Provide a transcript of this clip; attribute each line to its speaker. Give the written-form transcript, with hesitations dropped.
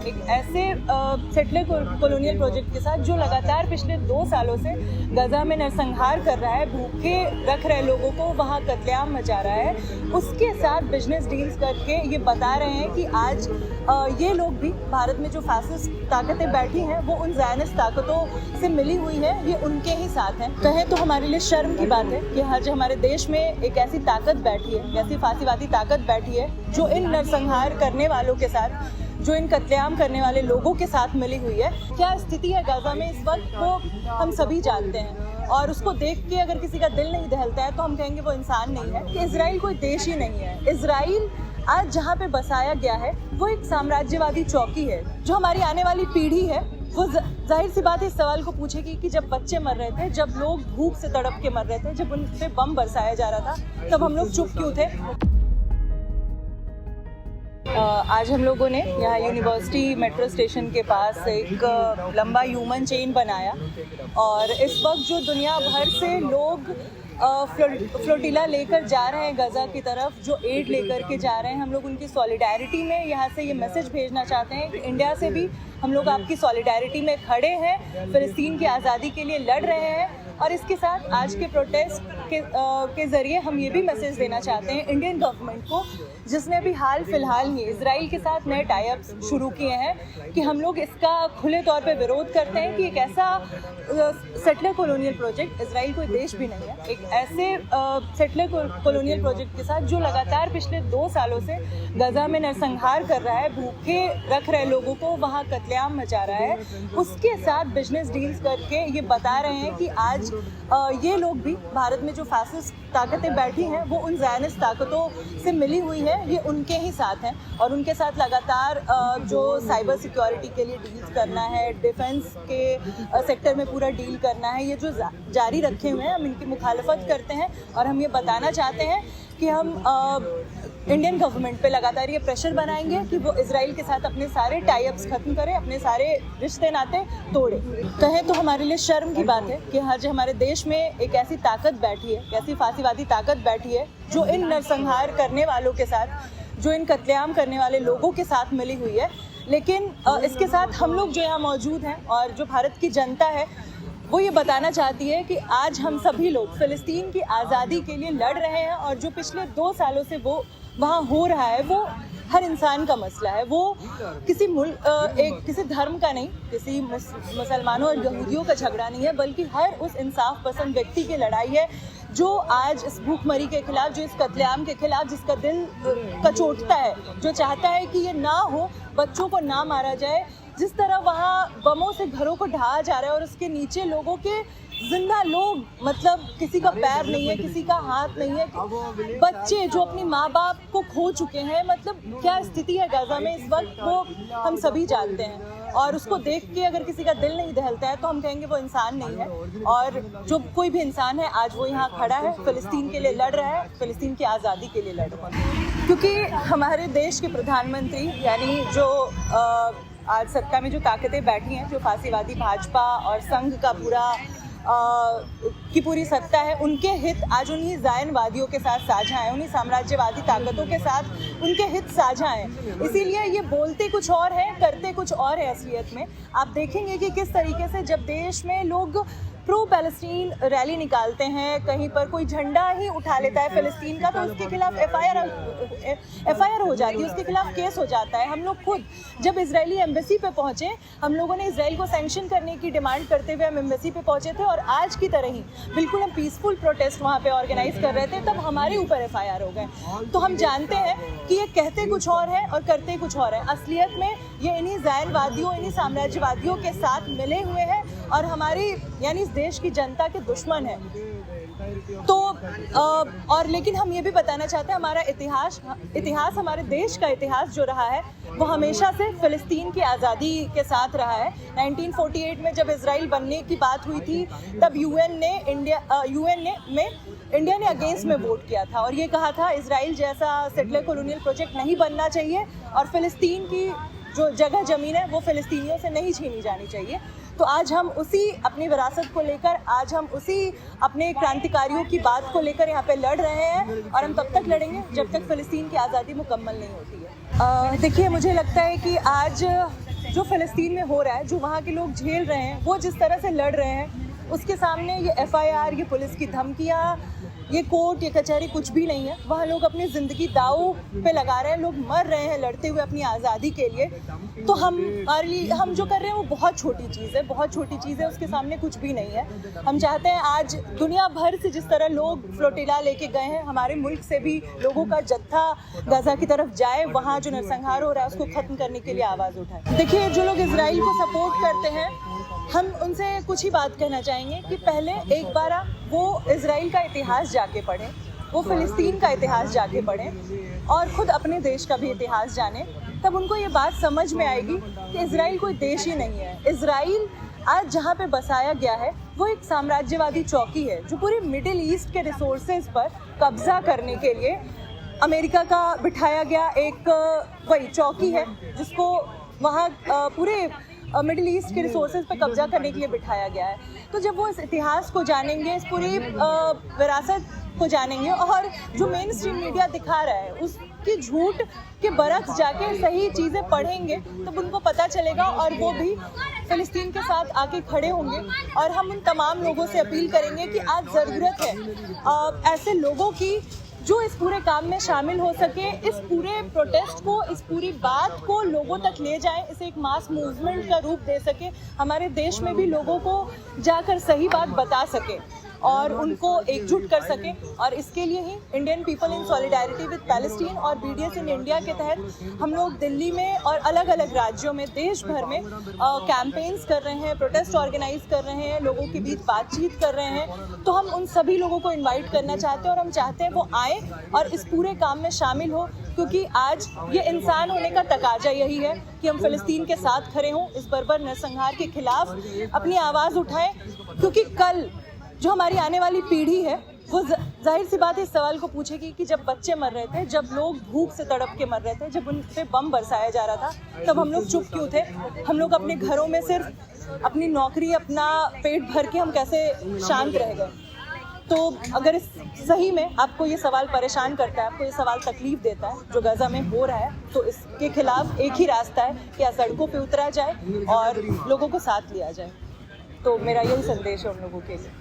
Speaker 1: एक ऐसे settler colonial project के साथ जो लगातार पिछले 2 सालों से गजा में नरसंहार कर रहा है, भूखे रख रहे लोगों को, वहाँ कत्लेआम मचा रहा है, उसके साथ बिजनेस डील्स करके ये बता रहे हैं कि आज ये लोग भी भारत में जो फैसिस्ट ताकतें बैठी हैं वो उन ज़ायनिस्ट ताकतों से मिली हुई है, ये उनके ही साथ हैं। कहें तो हमारे लिए शर्म की बात है कि आज हमारे देश में एक ऐसी ताकत बैठी है, ऐसी फांसीवादी ताकत बैठी है जो इन नरसंहार करने वालों के साथ, जो इन कत्लेआम करने वाले लोगों के साथ मिली हुई है। क्या स्थिति है गाजा में इस वक्त वो हम सभी जानते हैं, और उसको देख के अगर किसी का दिल नहीं दहलता है तो हम कहेंगे वो इंसान नहीं है। कि इजराइल कोई देश ही नहीं है। इजराइल आज जहाँ पे बसाया गया है वो एक साम्राज्यवादी चौकी है। जो हमारी आने वाली पीढ़ी है वो जाहिर सी बात है इस सवाल को पूछेगी कि जब बच्चे मर रहे थे, जब लोग भूख से तड़प के मर रहे थे, जब उन पे बम बरसाया जा रहा था, तब हम लोग चुप क्यों थे। आज हम लोगों ने यहाँ यूनिवर्सिटी मेट्रो स्टेशन के पास एक लंबा ह्यूमन चेन बनाया, और इस वक्त जो दुनिया भर से लोग फ्लोटिला लेकर जा रहे हैं गजा की तरफ, जो एड लेकर के जा रहे हैं, हम लोग उनकी सॉलिडारिटी में यहाँ से ये मैसेज भेजना चाहते हैं कि इंडिया से भी हम लोग आपकी सॉलिडारिटी में खड़े हैं, फ़िलिस्तीन की आज़ादी के लिए लड़ रहे हैं। और इसके साथ आज के प्रोटेस्ट के ज़रिए हम ये भी मैसेज देना चाहते हैं इंडियन गवर्नमेंट को, जिसने अभी हाल फिलहाल ही इजराइल के साथ नए टाइप्स शुरू किए हैं, कि हम लोग इसका खुले तौर पे विरोध करते हैं कि एक ऐसा सेटलर कॉलोनियल प्रोजेक्ट, इजराइल कोई देश भी नहीं है, एक ऐसे सेटलर कॉलोनियल प्रोजेक्ट के साथ जो लगातार पिछले 2 सालों से गजा में नरसंहार कर रहा है, भूखे रख रहे लोगों को, वहाँ कत्लेआम मचा रहा है, उसके साथ बिजनेस डील्स करके ये बता रहे हैं कि आज ये लोग भी भारत में जो फैसिस्ट ताकतें बैठी हैं वो उन ज़ायनिस्ट ताकतों से मिली हुई है, ये उनके ही साथ हैं। और उनके साथ लगातार जो साइबर सिक्योरिटी के लिए डील्स करना है, डिफेंस के सेक्टर में पूरा डील करना है, ये जो जारी रखे हुए हैं, हम इनकी मुखालफत करते हैं। और हम ये बताना चाहते हैं कि हम इंडियन गवर्नमेंट पे लगातार ये प्रेशर बनाएंगे कि वो इजराइल के साथ अपने सारे टाई-अप्स खत्म करे, अपने सारे रिश्ते नाते तोड़े। कहें तो हमारे लिए शर्म की बात है कि आज हमारे देश में एक ऐसी ताकत बैठी है, ऐसी फांसीवादी ताकत बैठी है जो इन नरसंहार करने वालों के साथ, जो इन कत्लेआम करने वाले लोगों के साथ मिली हुई है। लेकिन इसके साथ हम लोग जो यहाँ मौजूद हैं और जो भारत की जनता है वो ये बताना चाहती है कि आज हम सभी लोग फ़िलिस्तीन की आज़ादी के लिए लड़ रहे हैं, और जो पिछले 2 सालों से वो वहाँ हो रहा है वो हर इंसान का मसला है। वो किसी किसी धर्म का नहीं, किसी मुसलमानों और यहूदियों का झगड़ा नहीं है, बल्कि हर उस इंसाफ पसंद व्यक्ति की लड़ाई है जो आज इस भूखमरी के खिलाफ, जो इस कत्लेआम के खिलाफ, जिसका दिल कचोटता है, जो चाहता है कि ये ना हो, बच्चों को ना मारा जाए। जिस तरह वहाँ बमों से घरों को ढाया जा रहा है और उसके नीचे लोगों के जिंदा लोग, मतलब किसी का पैर नहीं है, किसी का हाथ नहीं है, बच्चे जो अपनी माँ बाप को खो चुके हैं, मतलब क्या स्थिति है गाजा में इस वक्त वो हम सभी जानते हैं। और उसको देख के अगर किसी का दिल नहीं दहलता है तो हम कहेंगे वो इंसान नहीं है। और जो कोई भी इंसान है आज वो यहाँ खड़ा है, फ़िलिस्तीन के लिए लड़ रहा है, फ़िलिस्तीन की आज़ादी के लिए लड़ रहा है। क्योंकि हमारे देश के प्रधानमंत्री, यानी जो आज सत्ता में जो ताकतें बैठी हैं, जो फांसीवादी भाजपा और संघ का की पूरी सत्ता है, उनके हित आज उन्हीं ज़ायनवादियों के साथ साझा हैं, उन्हीं साम्राज्यवादी ताकतों के साथ उनके हित साझा हैं। इसीलिए ये बोलते कुछ और है, करते कुछ और है। असलियत में आप देखेंगे कि किस तरीके से जब देश में लोग प्रो पैलेस्टीन रैली निकालते हैं, कहीं पर कोई झंडा ही उठा लेता है फ़िलिस्तीन का, तो उसके खिलाफ एफआईआर हो जाती है, उसके खिलाफ केस हो जाता है। हम लोग खुद जब इजरायली एम्बेसी पे पहुंचे, हम लोगों ने इजराइल को सैंक्शन करने की डिमांड करते हुए हम एम्बेसी पे पहुंचे थे, और आज की तरह ही बिल्कुल हम पीसफुल प्रोटेस्ट वहाँ पे ऑर्गेनाइज कर रहे थे, तब हमारे ऊपर एफआईआर हो गए। तो हम जानते हैं कि ये कहते कुछ और है और करते कुछ और है। असलियत में ये इन्हीं ज़ायनवादियों, इन्हीं साम्राज्यवादियों के साथ मिले हुए हैं और हमारी, यानी इस देश की जनता के दुश्मन है। तो और लेकिन हम ये भी बताना चाहते हैं, हमारा इतिहास हमारे देश का इतिहास जो रहा है वो हमेशा से फ़िलिस्तीन की आज़ादी के साथ रहा है। 1948 में जब इजराइल बनने की बात हुई थी, तब यूएन ने इंडिया ने अगेंस्ट में वोट किया था और ये कहा था इजराइल जैसा सेटलर कॉलोनियल प्रोजेक्ट नहीं बनना चाहिए, और फ़िलिस्तीन की जो जगह ज़मीन है वो फ़िलिस्तीनियों से नहीं छीनी जानी चाहिए। तो आज हम उसी अपनी विरासत को लेकर, आज हम उसी अपने क्रांतिकारियों की बात को लेकर यहाँ पे लड़ रहे हैं, और हम तब तक लड़ेंगे जब तक फ़िलिस्तीन की आज़ादी मुकम्मल नहीं होती है। देखिए, मुझे लगता है कि आज जो फ़लस्तीन में हो रहा है, जो वहाँ के लोग झेल रहे हैं, वो जिस तरह से लड़ रहे हैं, उसके सामने ये FIR, ये पुलिस की धमकियाँ, ये कोर्ट, ये कचहरी कुछ भी नहीं है। वहाँ लोग अपनी ज़िंदगी दांव पे लगा रहे हैं, लोग मर रहे हैं लड़ते हुए अपनी आज़ादी के लिए। तो हम जो कर रहे हैं वो बहुत छोटी चीज़ है, बहुत छोटी चीज़ है, उसके सामने कुछ भी नहीं है। हम चाहते हैं आज दुनिया भर से जिस तरह लोग फ्लोटिला लेके गए हैं, हमारे मुल्क से भी लोगों का जत्था गाज़ा की तरफ जाए, वहाँ जो नरसंहार हो रहा है उसको ख़त्म करने के लिए आवाज़ उठाए। देखिए, जो लोग इजराइल को सपोर्ट करते हैं, हम उनसे कुछ ही बात कहना चाहेंगे कि पहले एक बार वो इजराइल का इतिहास जाके पढ़ें, वो फ़लस्तीन का इतिहास जाके पढ़ें और ख़ुद अपने देश का भी इतिहास जानें। तब उनको ये बात समझ में आएगी कि इजराइल कोई देश ही नहीं है। इजराइल आज जहाँ पे बसाया गया है वो एक साम्राज्यवादी चौकी है, जो पूरे मिडिल ईस्ट के रिसोर्सेज पर कब्जा करने के लिए अमेरिका का बिठाया गया एक वही चौकी है, जिसको वहाँ पूरे मिडिल ईस्ट के रिसोर्सेज पर कब्जा करने के लिए बिठाया गया है। तो जब वो इस इतिहास को जानेंगे, इस पूरी विरासत को जानेंगे और जो मेन स्ट्रीम मीडिया दिखा रहा है उसकी झूठ के बरक्स जाके सही चीज़ें पढ़ेंगे, तब उनको पता चलेगा और वो भी फ़लस्तीन के साथ आके खड़े होंगे। और हम उन तमाम लोगों से अपील करेंगे कि आज ज़रूरत है ऐसे लोगों की जो इस पूरे काम में शामिल हो सके, इस पूरे प्रोटेस्ट को, इस पूरी बात को लोगों तक ले जाएं, इसे एक मास मूवमेंट का रूप दे सके, हमारे देश में भी लोगों को जाकर सही बात बता सके और उनको एकजुट कर सके। और इसके लिए ही Indian people in solidarity with Palestine और BDS इन इंडिया के तहत हम लोग दिल्ली में और अलग अलग राज्यों में, देश भर में कैंपेन्स कर रहे हैं, प्रोटेस्ट ऑर्गेनाइज कर रहे हैं, लोगों के बीच बातचीत कर रहे हैं। तो हम उन सभी लोगों को इन्वाइट करना चाहते हैं और हम चाहते हैं वो आए और इस पूरे काम में शामिल हो, क्योंकि आज ये इंसान होने का तकाजा यही है कि हम फ़लस्तीन के साथ खड़े हों, इस बर्बर नरसंहार के खिलाफ अपनी आवाज़ उठाएं। क्योंकि कल जो हमारी आने वाली पीढ़ी है वो जाहिर सी बात है इस सवाल को पूछेगी कि जब बच्चे मर रहे थे, जब लोग भूख से तड़प के मर रहे थे, जब उन पे बम बरसाया जा रहा था, तब हम लोग चुप क्यों थे? हम लोग अपने घरों में सिर्फ अपनी नौकरी, अपना पेट भर के हम कैसे शांत रह गए? तो अगर इस सही में आपको ये सवाल परेशान करता है, आपको ये सवाल तकलीफ देता है जो गाज़ा में हो रहा है, तो इसके खिलाफ एक ही रास्ता है कि या सड़कों पे उतरा जाए और लोगों को साथ लिया जाए। तो मेरा यही संदेश है उन लोगों के लिए।